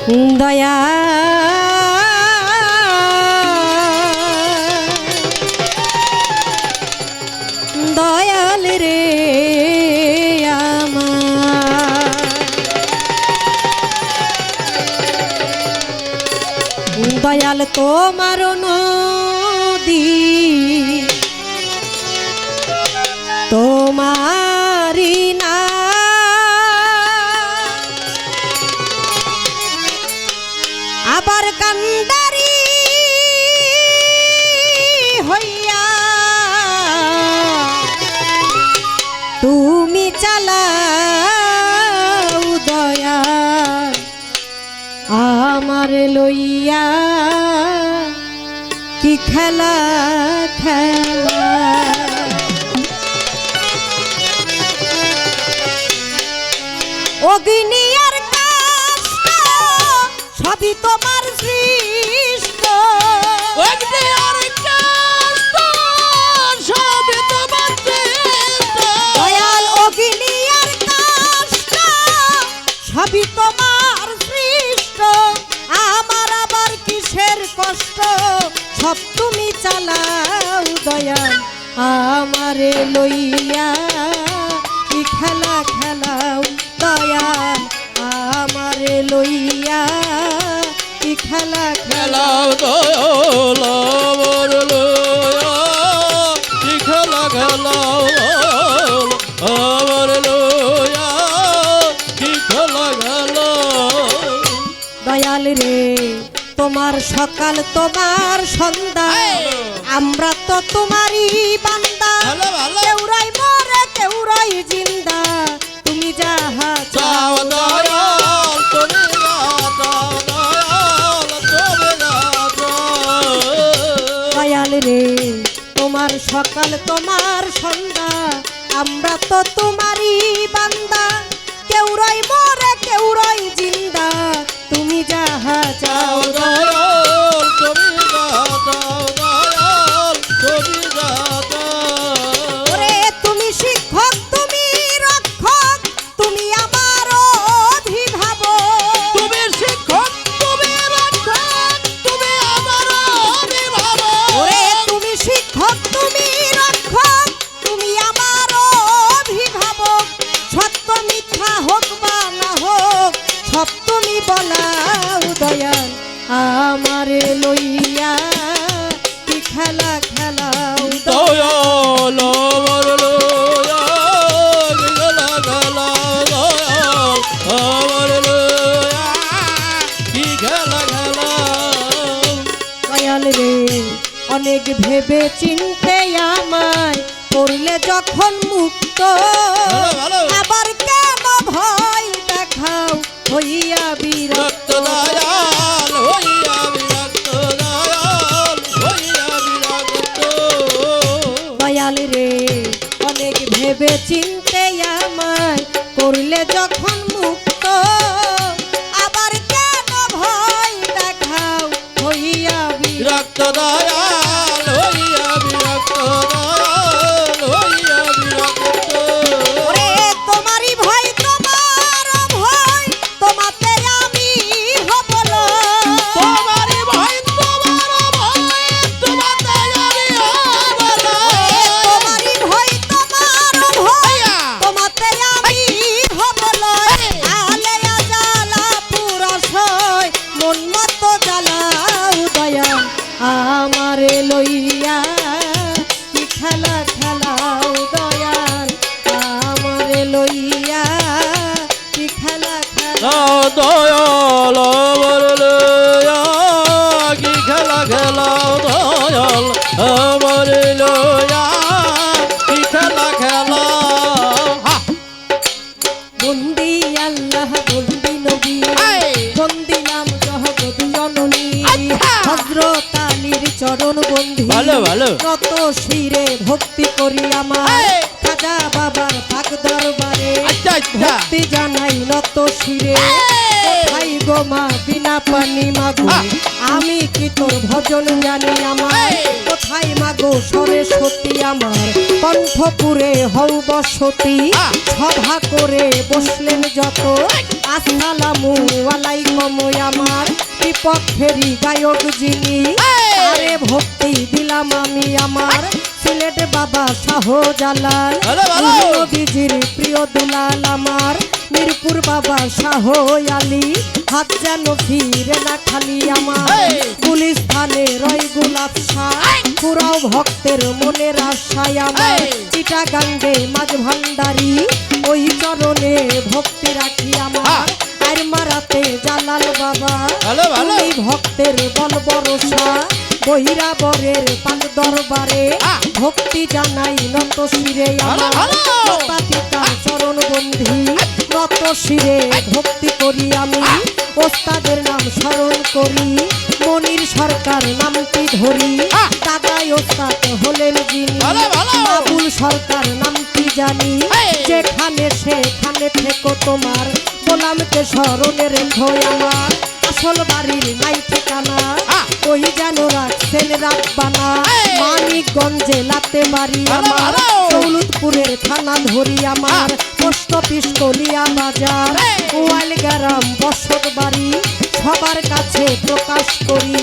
দয়া দয়াল রে আমার দয়াল তোমার নদী তোমারি না আবার কান্দারি হইয়া তুমি চালাও দয়া আমার লইয়া কি খেলা খেলা অগ্নি আর কাষ্ট সবই তোমার সৃষ্ট অগ্নি আর কাষ্ট সবই তোমার সৃষ্ট দয়াল অগ্নি আর কাষ্ট সবই তোমার সৃষ্ট আমার আবার কিসের কষ্ট সব তুমি চালাও দয়াল আমারে লইয়া কি খেলা খেলাও দয়াল আমারে লইয়া কি খেলা খেলাও দয়াল আমার লইয়া কি খেলা খেলাও আমার লইয়া কি খেলা খেলাও দয়াল রে তোমার সকাল তোমার সন্ধ্যা আমরা তো তোমারই বান্দা ভালো ভালো কেউরাই মরে কেউরাই জিন্দা তুমি যাহা চাও দয়াল তুমি দাও দয়াল তুমি দাও দয়াল রে তোমার সকাল তোমার সন্ধ্যা আমরা তো তোমারই বান্দা কেউরাই মরে কেউরাই জিন্দা তুমি যাহা চাও চাও দয়াল তুমি দাও দয়াল তুমি দাও ওরে তুমি শিক্ষক তুমি রক্ষক তুমি আমার অভিভাবক তুমি শিক্ষক তুমি রক্ষক তুমি আমার অভিভাবক ওরে তুমি শিক্ষক তুমি রক্ষক তুমি আমার অভিভাবক সত্য মিথ্যা হোক বা না হোক সব তুমি বলাও দয়াল আমারে লইয়া কি খেলা খেলাও দয়াল আমার লইয়া কি খেলা খেলাও দয়াল আমার লইয়া কি খেলা খেলাও দয়াল রে অনেক ভেবে চিনতে আমায় করলে যখন মুক্ত ভালো। আবার কেন ভয় দেখাও হইয়া বিরক্ত রক্ত দয়াল হইয়া বিরক্ত দয়াল হইয়া বিরক্ত দয়াল রে অনেক ভেবে চিনতে আমায় করলে যখন মুক্ত আবার কেন ভয় দেখাও হইয়া বিরক্ত দয়াল হইয়া বিরক্ত দয়াল হইয়া বিরক্ত ওরে তোমারই ভয় তোমার ভয় তোমাতে আমি হব লয়। তোমারই ভয় তোমার ভয় তোমাতে আমি হব লয়। তোমারই ভয় তোমার ভয় তোমাতে আমি হব লয়। আলেয়া জ্বালা পুরা সয় মন মতো জ্বালাও দয়াল আমারে লইয়া কি খেলা খেলাও দয়াল আমারে লইয়া কি খেলা খেলা দয়াল আমার লইয়া কি খেলা খেলাও দয়াল আমার লইয়া কি খেলা খেলাও বন্দি আল্লাহ বন্দি নবী বন্দি নাম জগৎ জননী হযরত আলীর চরণ বন্ধি ভালো ভালো কত শিরে ভক্তি করি আমার খাজা বাবার পাক দরবারে আচ্ছা আচ্ছা ভক্তি জানাই নত শিরে কোথায় গো মা বিনা পানি মাগো আমি কি তোর ভজন জানি আমার কোথায় মাগো সরস্বতী আমার কণ্ঠপুরে হও বসতি সভা করে বসলেন যত আসসালামু আলাইকুম আমার বিপক্ষেরই গায়ক যিনি আরে ভক্তি দিলাম আমি আমার সিলেট বাবা শাহজালাল নবীজির প্রিয় দুলাল আমার মিরপুর বাবা শাহ আলী হাত যেন ফিরে না খালি আমার গুলিস্থানে রয় গোলাপ শাহ পুরাও ভক্তের মনের আশায় আমার চিটাগাঙ্গে মাঝ ভান্ডারি ওই চরণে ভক্তি রাখি আমার আর মারাতে জালাল বাবা তুমি ভক্তের বল বরসা বহিরা বরের পাল দরবারে ভক্তি জানাই নত শিরে আমার মাতা পিতার চরণ বন্ধি নত শিরে ভক্তি করি আমি ওস্তাদের নাম স্মরণ করি মনির সরকার নামটি ধরি দাদাই ওস্তাদ হলেন যিনি বাবুল সরকার নামটি জানি যেখানে সেখানে থেকো তোমার গোলামকে স্মরণে রেখো আমার আসল বাড়ির নাই ঠিকানা ওই যেন রাখছেন রাখবানা মানিকগঞ্জে লাতে বাড়ি আমার দৌলতপুরের থানা ধরি আমার পোস্ট অফিস কলিয়া বাজার ওয়াইল গ্রাম বসত বাড়ি সবার কাছে প্রকাশ করি